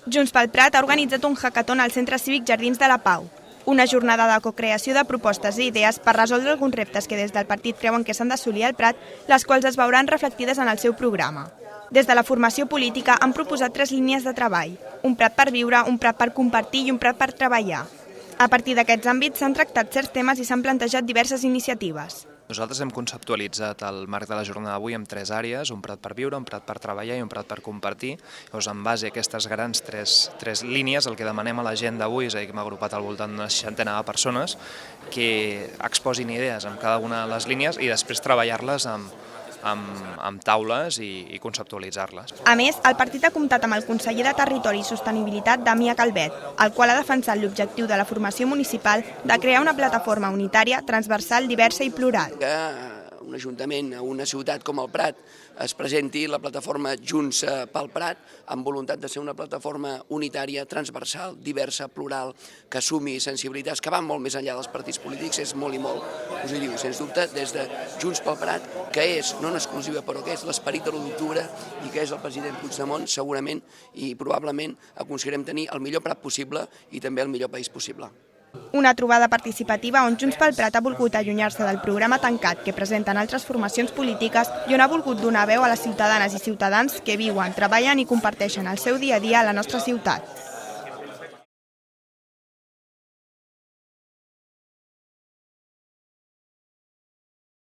Junts pel Prat ha organitzat un hackathon al Centre Cívic Jardins de la Pau, una jornada de cocreació de propostes i idees per resoldre alguns reptes que des del partit creuen que s'han d'assolir al Prat, les quals es veuran reflectides en el seu programa. Des de la formació política han proposat 3 línies de treball: un Prat per viure, un Prat per compartir i un Prat per treballar. A partir d'aquests àmbits s'han tractat certs temes i s'han plantejat diverses iniciatives. Nosaltres hem conceptualitzat el marc de la jornada d'avui en 3 àrees, un Prat per viure, un Prat per treballar i un Prat per compartir. Llavors, en base a aquestes grans tres línies, el que demanem a la gent d'avui, és a dir, que hem agrupat al voltant d'una 60 de persones, que exposin idees en cada una de les línies i després treballar-les amb taules i conceptualitzar-les. A més, el partit ha comptat amb el conseller de Territori i Sostenibilitat, Damià Calvet, el qual ha defensat l'objectiu de la formació municipal de crear una plataforma unitària, transversal, diversa i plural. Que un ajuntament a una ciutat com el Prat es presenti la plataforma Junts pel Prat amb voluntat de ser una plataforma unitària, transversal, diversa, plural, que assumi sensibilitats que van molt més enllà dels partits polítics, és molt i molt positiu, sens dubte, des de Junts pel Prat, que és, no en exclusiva, però que és l'esperit de l'1 d'octubre i que és el president Puigdemont, segurament i probablement aconseguirem tenir el millor Prat possible i també el millor país possible. Una trobada participativa on Junts pel Prat ha volgut allunyar-se del programa tancat que presenten altres formacions polítiques i on ha volgut donar veu a les ciutadanes i ciutadans que viuen, treballen i comparteixen el seu dia a dia a la nostra ciutat.